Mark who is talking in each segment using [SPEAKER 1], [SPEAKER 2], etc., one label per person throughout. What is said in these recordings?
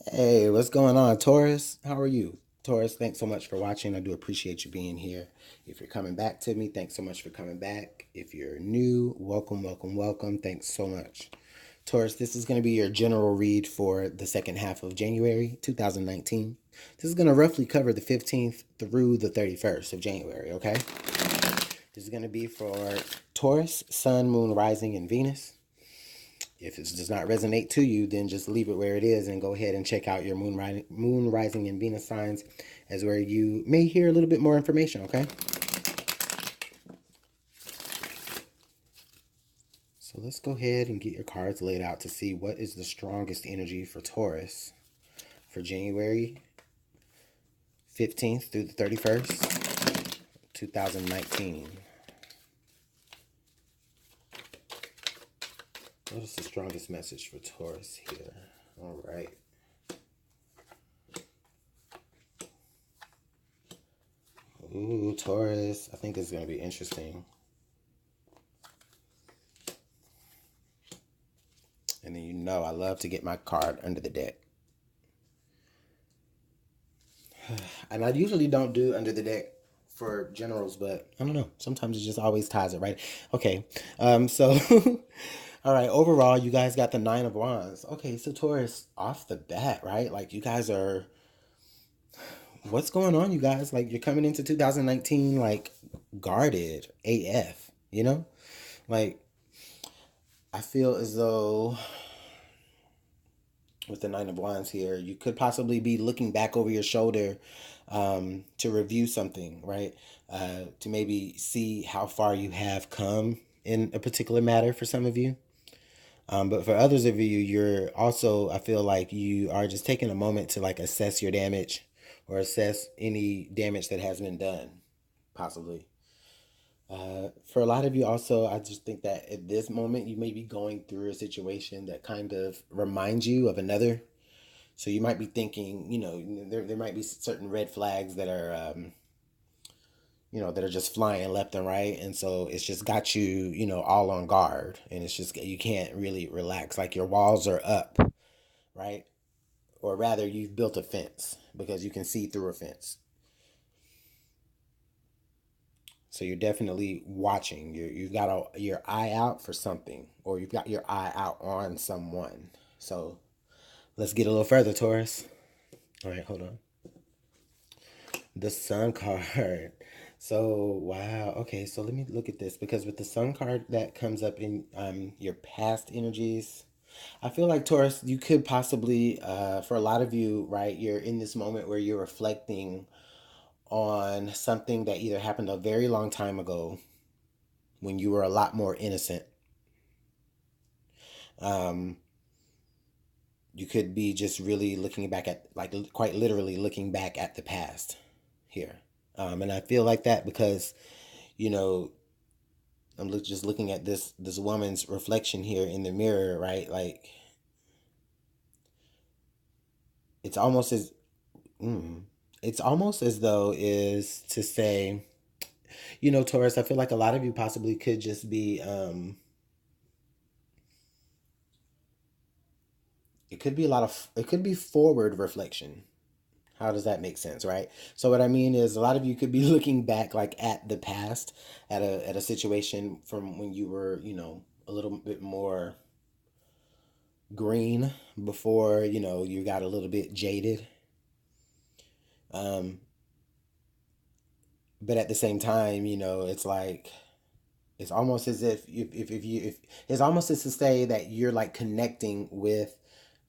[SPEAKER 1] Hey, what's going on, Taurus? How are you? Taurus, thanks so much for watching. I do appreciate you being here. If you're coming back to me, thanks so much for coming back. If you're new, welcome, welcome, welcome. Thanks so much. Taurus, this is going to be your general read for the second half of January 2019. This is going to roughly cover the 15th through the 31st of January, okay? This is going to be for Taurus, Sun, Moon, Rising, and Venus. If it does not resonate to you, then just leave it where it is and go ahead and check out your moon rising, and Venus signs as where you may hear a little bit more information, okay? So let's go ahead and get your cards laid out to see what is the strongest energy for Taurus for January 15th through the 31st, 2019. What is the strongest message for Taurus here? All right. Ooh, Taurus. I think it's going to be interesting. And then I love to get my card under the deck. And I usually don't do under the deck for generals, but I don't know. Sometimes it just always ties it, right? Okay. So all right, overall, you guys got the Nine of Wands. Okay, so Taurus, off the bat, right? Like you guys are, what's going on, you guys? Like you're coming into 2019 like guarded AF, you know? Like I feel as though with the Nine of Wands here, you could possibly be looking back over your shoulder to review something, right? To maybe see how far you have come in a particular matter for some of you. But for others of you, you're also, I feel like you are just taking a moment to like assess your damage or assess any damage that has been done, possibly. For a lot of you also, I just think that at this moment, you may be going through a situation that kind of reminds you of another. So you might be thinking, there might be certain red flags that are, that are just flying left and right. And so it's just got you, all on guard. And it's just, you can't really relax. Like your walls are up, right? Or rather, you've built a fence because you can see through a fence. So you're definitely watching. You've got your eye out for something, or you've got your eye out on someone. So let's get a little further, Taurus. All right, hold on. The Sun card. So wow. Okay, so let me look at this because with the Sun card that comes up in your past energies, I feel like Taurus, you could possibly, for a lot of you, right, you're in this moment where you're reflecting on something that either happened a very long time ago when you were a lot more innocent. Um, you could be just really looking back at, like, quite literally looking back at the past here. And I feel like that because, you know, just looking at this woman's reflection here in the mirror, right? Like, it's almost as, it's almost as though is to say, Taurus, I feel like a lot of you possibly could just be, it could be forward reflection. How does that make sense, right? So what I mean is a lot of you could be looking back like at the past, at a situation from when you were, a little bit more green before, you got a little bit jaded. Um, but at the same time, it's like it's almost as if it's almost as to say that you're like connecting with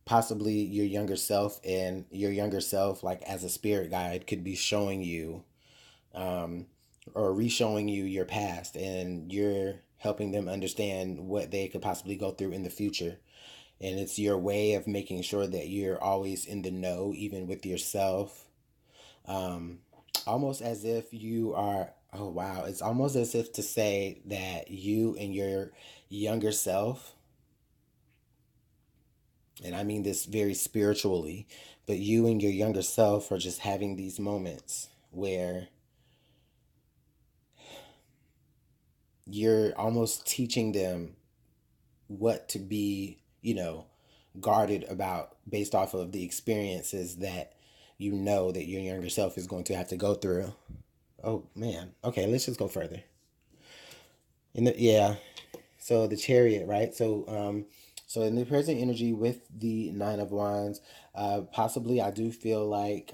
[SPEAKER 1] possibly your younger self, and your younger self, like as a spirit guide, could be showing you um, or re-showing you your past, and you're helping them understand what they could possibly go through in the future. And it's your way of making sure that you're always in the know, even with yourself. Um, Almost as if you are, oh wow, it's almost as if to say that you and your younger self, and I mean this very spiritually, but you and your younger self are just having these moments where you're almost teaching them what to be, guarded about based off of the experiences that you know that your younger self is going to have to go through. Oh man. Okay, let's just go further. Yeah. So the Chariot, right? So in the present energy with the Nine of Wands, possibly I do feel like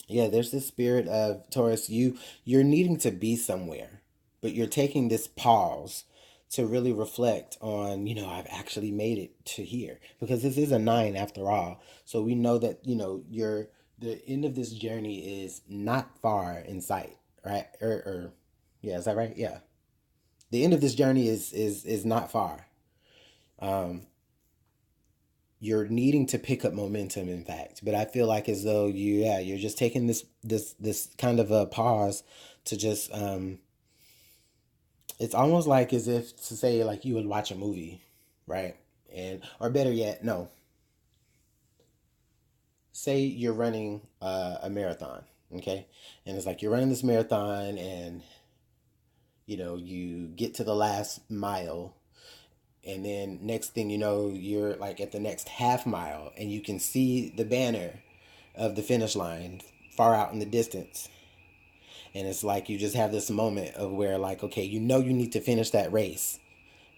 [SPEAKER 1] yeah, there's this spirit of Taurus. You're needing to be somewhere, but you're taking this pause to really reflect on, I've actually made it to here, because this is a nine after all. So we know that, the end of this journey is not far in sight, right? Yeah, is that right? Yeah. The end of this journey is not far. Um, you're needing to pick up momentum, in fact, but I feel like as though you're just taking this kind of a pause to just it's almost like as if to say like you would watch a movie, right? And or better yet, no, say you're running a marathon, okay? And it's like you're running this marathon, and you get to the last mile, and then next thing you know, you're like at the next half mile, and you can see the banner of the finish line far out in the distance. And it's like you just have this moment of where, like, okay, you need to finish that race,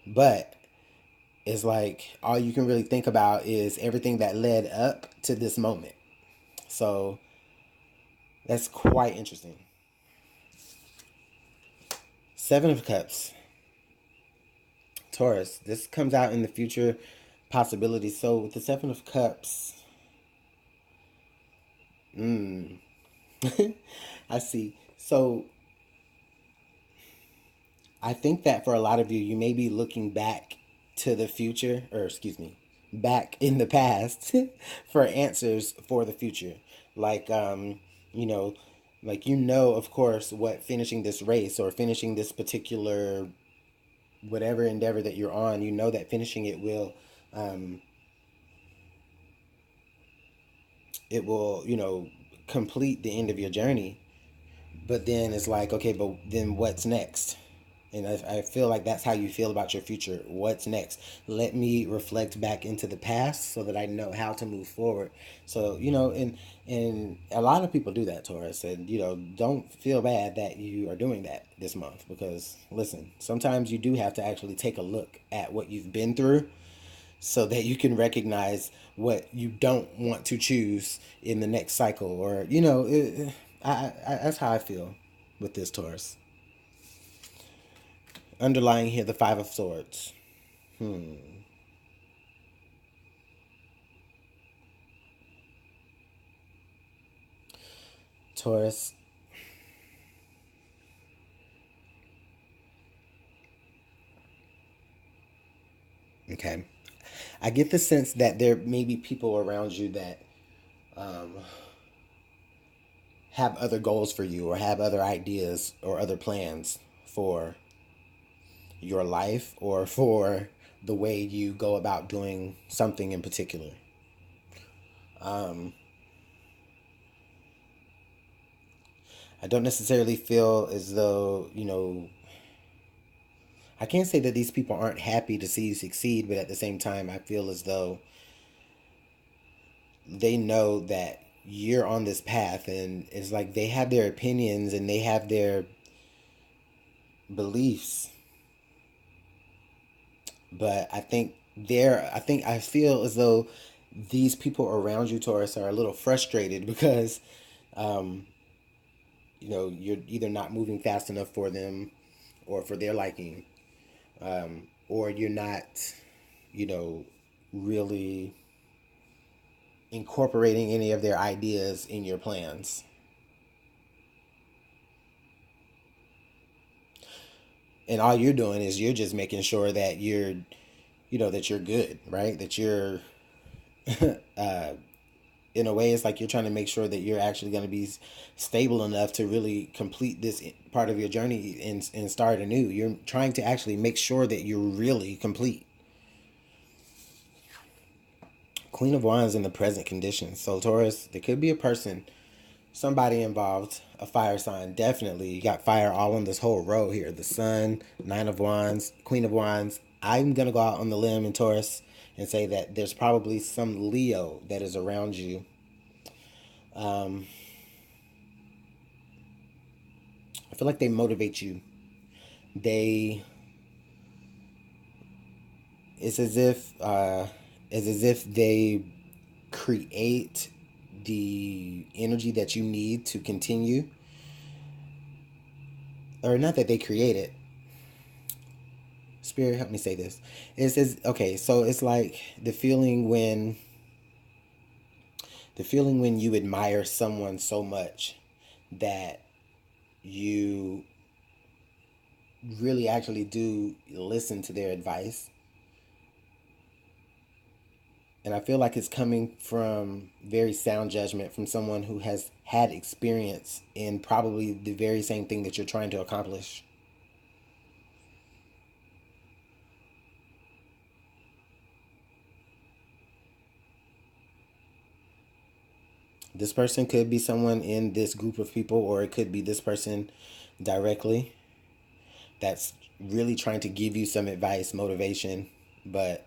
[SPEAKER 1] but it's like all you can really think about is everything that led up to this moment. So that's quite interesting. Seven of Cups, Taurus. This comes out in the future possibilities. So with the Seven of Cups, mm, I see. So I think that for a lot of you, you may be looking back to the future, or excuse me, back in the past for answers for the future. Like, you know, of course, what finishing this race or finishing this particular whatever endeavor that you're on, that finishing um, it will, complete the end of your journey. But then it's like, okay, but then what's next? And I feel like that's how you feel about your future. What's next? Let me reflect back into the past so that I know how to move forward. So, and a lot of people do that, Taurus. And, don't feel bad that you are doing that this month, because, listen, sometimes you do have to actually take a look at what you've been through so that you can recognize what you don't want to choose in the next cycle. Or, that's how I feel with this, Taurus. Underlying here, the Five of Swords. Taurus. Okay. I get the sense that there may be people around you that um, have other goals for you, or have other ideas or other plans for your life, or for the way you go about doing something in particular. Um, I don't necessarily feel as though, I can't say that these people aren't happy to see you succeed, but at the same time, I feel as though they know that you're on this path, and it's like they have their opinions and they have their beliefs, but I feel as though these people around you, Taurus, are a little frustrated because um, you're either not moving fast enough for them or for their liking, or you're not, you know, really incorporating any of their ideas in your plans. And all you're doing is you're just making sure that that you're good, right? That you're, uh, in a way, it's like you're trying to make sure that you're actually going to be stable enough to really complete this part of your journey and start anew. You're trying to actually make sure that you're really complete. Queen of Wands in the present condition. So Taurus, there could be a person, somebody involved, a fire sign. Definitely, you got fire all on this whole row here. The Sun, Nine of Wands, Queen of Wands. I'm gonna go out on the limb in Taurus and say that there's probably some Leo that is around you. I feel like they motivate you. They, it's as if they create the energy that you need to continue, or not that they create it. Spirit, help me say this. It says, okay, so it's like the feeling when you admire someone so much that you really actually do listen to their advice. And I feel like it's coming from very sound judgment from someone who has had experience in probably the very same thing that you're trying to accomplish. This person could be someone in this group of people, or it could be this person directly that's really trying to give you some advice, motivation, but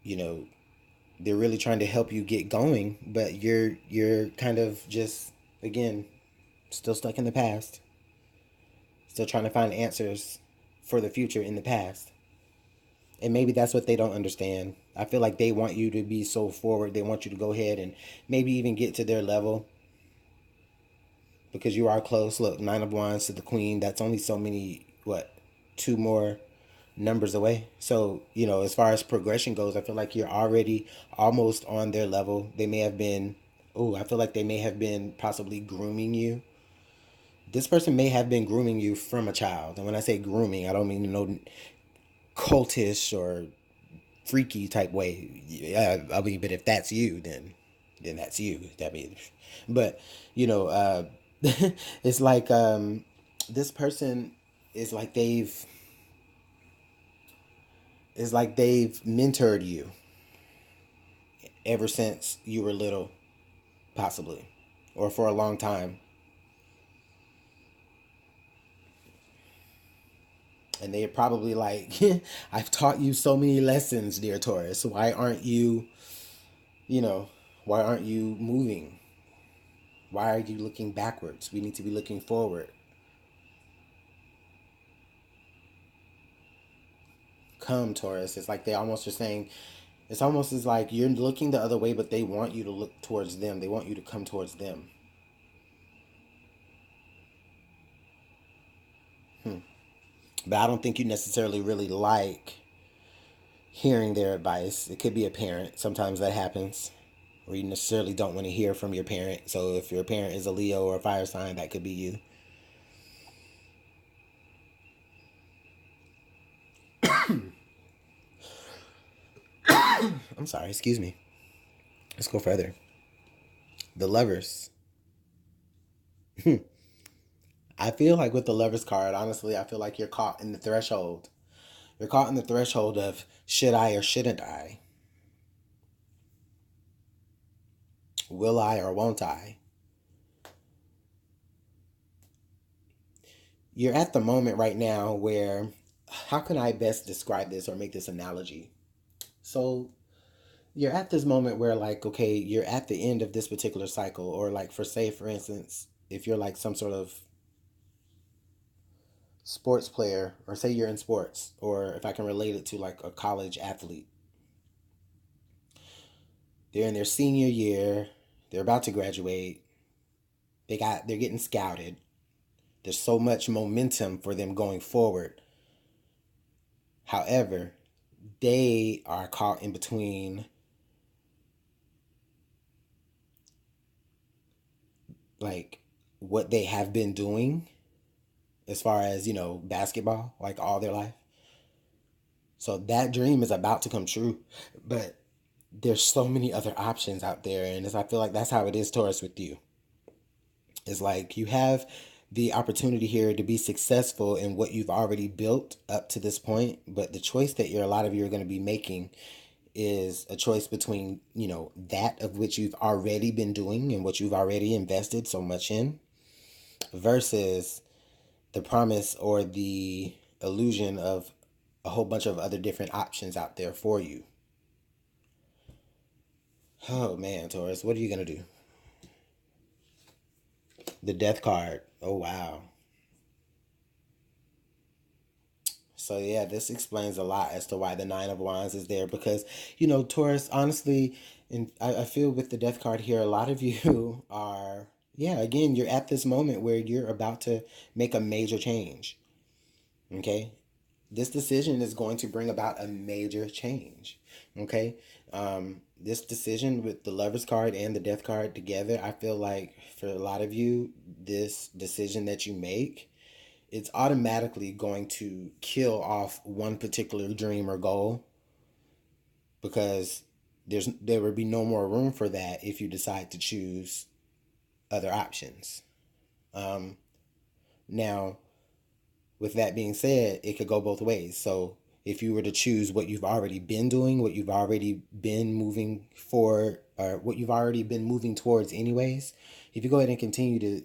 [SPEAKER 1] you know, they're really trying to help you get going, but you're kind of just, again, still stuck in the past, still trying to find answers for the future in the past. And maybe that's what they don't understand. I feel like they want you to be so forward. They want you to go ahead and maybe even get to their level because you are close. Look, Nine of Wands to the Queen. That's only so many, what, two more numbers away. So, as far as progression goes, I feel like you're already almost on their level. They may have been, I feel like they may have been possibly grooming you. This person may have been grooming you from a child. And when I say grooming, I don't mean no cultish or freaky type way. Yeah, I mean, but if that's you, then that's you. That means, but it's like this person is like they've mentored you ever since you were little, possibly, or for a long time. And they're probably like, I've taught you so many lessons, dear Taurus. You know, why aren't you moving? Why are you looking backwards? We need to be looking forward. Come, Taurus. It's like they almost are saying, it's almost as like you're looking the other way, but they want you to look towards them. They want you to come towards them. But I don't think you necessarily really like hearing their advice. It could be a parent. Sometimes that happens. Or you necessarily don't want to hear from your parent. So if your parent is a Leo or a fire sign, that could be you. I'm sorry, excuse me. Let's go further. The Lovers. I feel like with the Lovers card, honestly, I feel like you're caught in the threshold. You're caught in the threshold of should I or shouldn't I? Will I or won't I? You're at the moment right now where, how can I best describe this or make this analogy? So you're at this moment where, like, okay, you're at the end of this particular cycle, or like, for instance, if you're like some sort of sports player, or say you're in sports, or if I can relate it to like a college athlete, they're in their senior year, they're about to graduate, they're getting scouted. There's so much momentum for them going forward. However, they are caught in between like what they have been doing as far as, basketball, like all their life. So that dream is about to come true, but there's so many other options out there. And I feel like that's how it is, Taurus, with you. It's like you have the opportunity here to be successful in what you've already built up to this point, but the choice that a lot of you are going to be making is a choice between, that of which you've already been doing and what you've already invested so much in, versus the promise or the illusion of a whole bunch of other different options out there for you. Oh man, Taurus, what are you going to do? The Death card. Oh wow. So yeah, this explains a lot as to why the Nine of Wands is there, because, Taurus, honestly, and I feel with the Death card here, a lot of you are, yeah, again, you're at this moment where you're about to make a major change. Okay? This decision is going to bring about a major change. Okay? This decision with the Lovers card and the Death card together, I feel like for a lot of you, this decision that you make, it's automatically going to kill off one particular dream or goal, because there would be no more room for that if you decide to choose other options. Now, with that being said, it could go both ways. So if you were to choose what you've already been doing, what you've already been moving forward, or what you've already been moving towards anyways, if you go ahead and continue to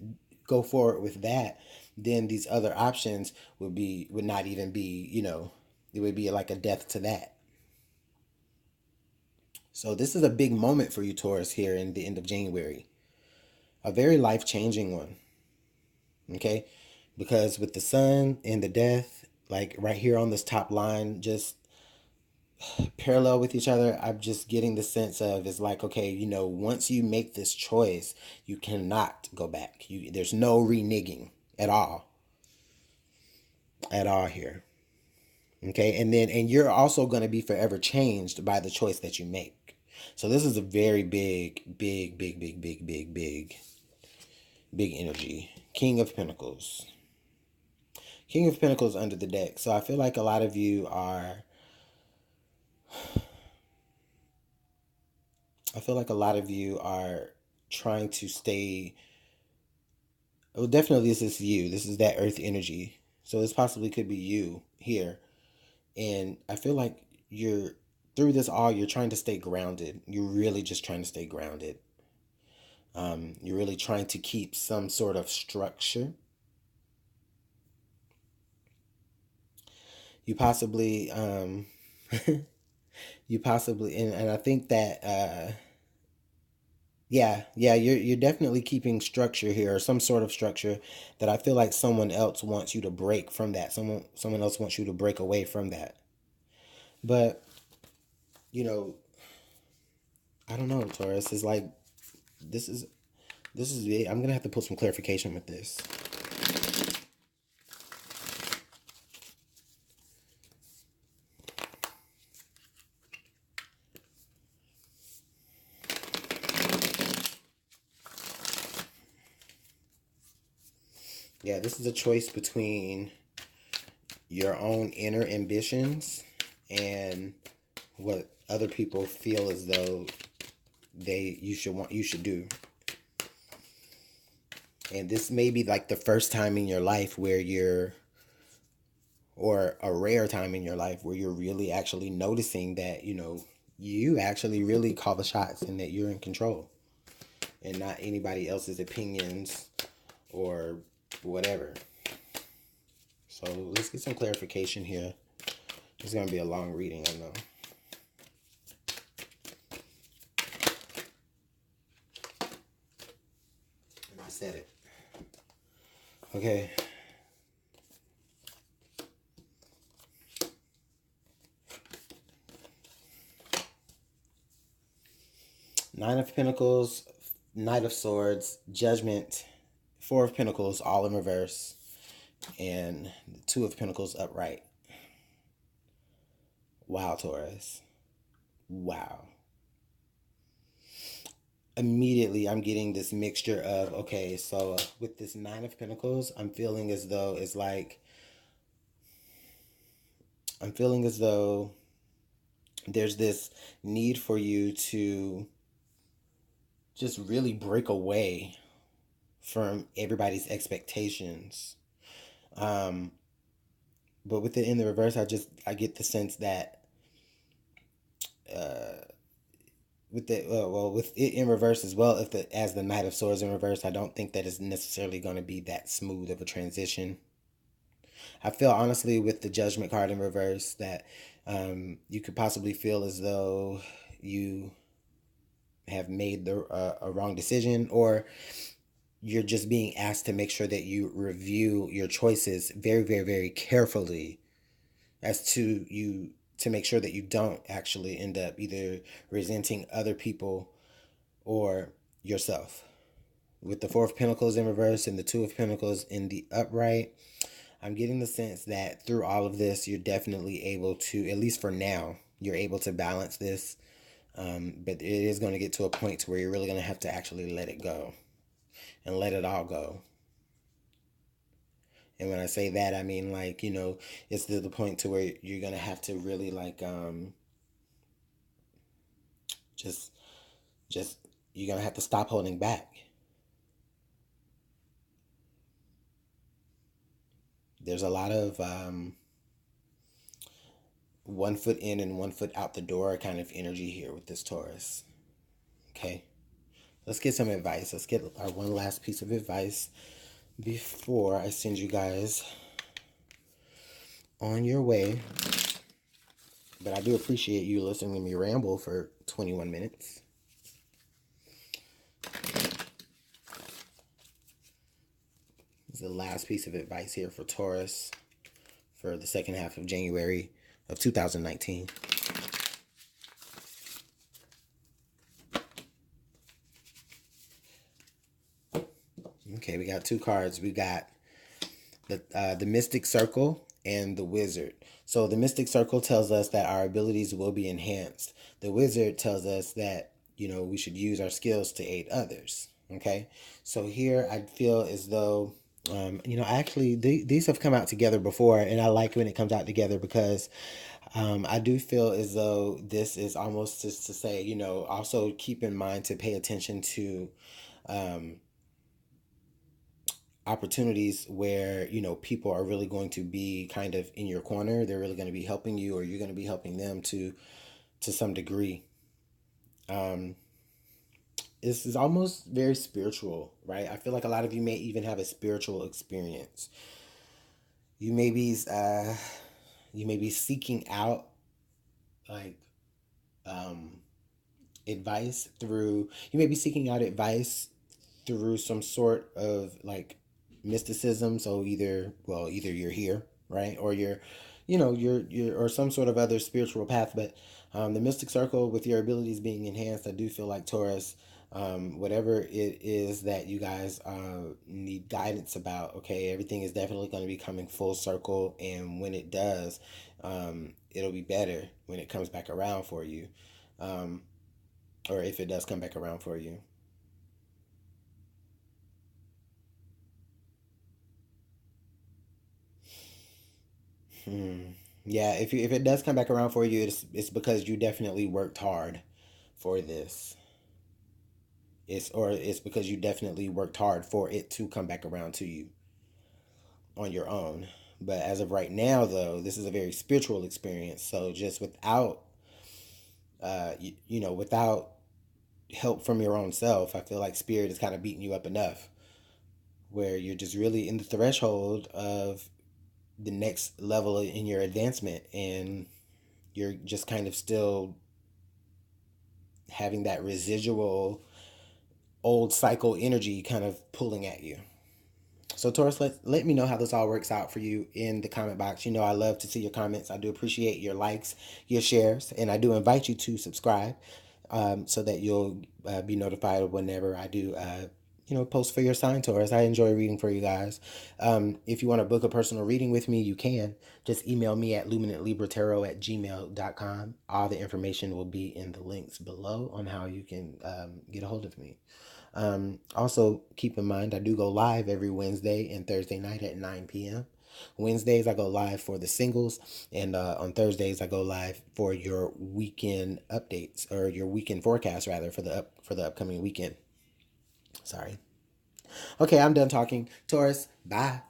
[SPEAKER 1] go forward with that, then these other options would not even be, it would be like a death to that. So this is a big moment for you, Taurus, here in the end of January. A very life-changing one. Okay? Because with the Sun and the Death, like right here on this top line, just parallel with each other, I'm just getting the sense of, it's like, okay, once you make this choice, you cannot go back. There's no reneging at all. At all here. Okay? And you're also going to be forever changed by the choice that you make. So this is a very big, big, big, big, big, big, big, big energy. King of Pentacles. King of Pentacles under the deck. So I feel like a lot of you are... trying to stay... Well, definitely this is you. This is that earth energy. So this possibly could be you here. And I feel like through this all, you're trying to stay grounded. You're really just trying to stay grounded. You're really trying to keep some sort of structure. You possibly, and I think that, you're definitely keeping structure here, or some sort of structure that I feel like someone else wants you to break from that. Someone else wants you to break away from that. But, I don't know, Taurus. It's like, this is it. I'm going to have to put some clarification with this. Yeah, this is a choice between your own inner ambitions and what other people feel as though you should do. And this may be like the first time in your life or a rare time in your life where you're really actually noticing that, you actually really call the shots and that you're in control and not anybody else's opinions or whatever. So let's get some clarification here. It's going to be a long reading, I know. I said it. Okay. Nine of Pentacles, Knight of Swords, Judgment, Four of Pentacles, all in reverse, and the Two of Pentacles upright. Wow, Taurus. Wow. Immediately, I'm getting this mixture of, okay, so with this Nine of Pentacles, I'm feeling as though there's this need for you to just really break away from everybody's expectations. But with it in the reverse, I get the sense that with it in reverse as well, as the Knight of Swords in reverse, I don't think that it's necessarily going to be that smooth of a transition. I feel honestly with the Judgment card in reverse that you could possibly feel as though you have made a wrong decision, or you're just being asked to make sure that you review your choices very, very, very carefully as to make sure that you don't actually end up either resenting other people or yourself. With the Four of Pentacles in reverse and the Two of Pentacles in the upright, I'm getting the sense that through all of this, you're definitely able to, at least for now, you're able to balance this. But it is going to get to a point to where you're really going to have to actually let it go and let it all go. And when I say that, I mean, like, you know, it's to the point to where you're going to have to really, like, just, you're going to have to stop holding back. There's a lot of 1 foot in and 1 foot out the door kind of energy here with this Taurus. Okay. Let's get some advice. Let's get our one last piece of advice before I send you guys on your way. But I do appreciate you listening to me ramble for 21 minutes. This is the last piece of advice here for Taurus for the second half of January of 2019. Okay, we got two cards. We got the Mystic Circle and the Wizard. So the Mystic Circle tells us that our abilities will be enhanced. The Wizard tells us that, you know, we should use our skills to aid others. Okay, so here I feel as though, you know, actually these have come out together before, and I like when it comes out together because I do feel as though this is almost just to say, you know, also keep in mind to pay attention to opportunities where, you know, people are really going to be kind of in your corner. They're really going to be helping you, or you're going to be helping them to some degree. This is almost very spiritual, right? I feel like a lot of you may even have a spiritual experience. You may be seeking out like advice through. You may be seeking out advice through some sort of like mysticism. So either you're here, right, or you're, you know, you're or some sort of other spiritual path. But the Mystic Circle, with your abilities being enhanced, I do feel like Taurus, whatever it is that you guys need guidance about, okay, everything is definitely going to be coming full circle, and when it does, it'll be better when it comes back around for you, or if it does come back around for you. Yeah, if it does come back around for you, it's because you definitely worked hard for this. It's because you definitely worked hard for it to come back around to you on your own. But as of right now, though, this is a very spiritual experience. So just without, you know, without help from your own self, I feel like spirit is kind of beating you up enough, where you're just really in the threshold of the next level in your advancement, and you're just kind of still having that residual old cycle energy kind of pulling at you. So Taurus, let me know how this all works out for you in the comment box. You know, I love to see your comments. I do appreciate your likes, your shares, and I do invite you to subscribe, so that you'll be notified whenever I do, you know, post for your sign, Taurus. I enjoy reading for you guys. If you want to book a personal reading with me, you can. Just email me at LuminantLibraTarot@gmail.com. All the information will be in the links below on how you can get a hold of me. Also, keep in mind, I do go live every Wednesday and Thursday night at 9 p.m. Wednesdays, I go live for the singles, and on Thursdays, I go live for your weekend updates, or your weekend forecast, rather, for the upcoming weekend. Sorry. Okay, I'm done talking. Taurus, bye.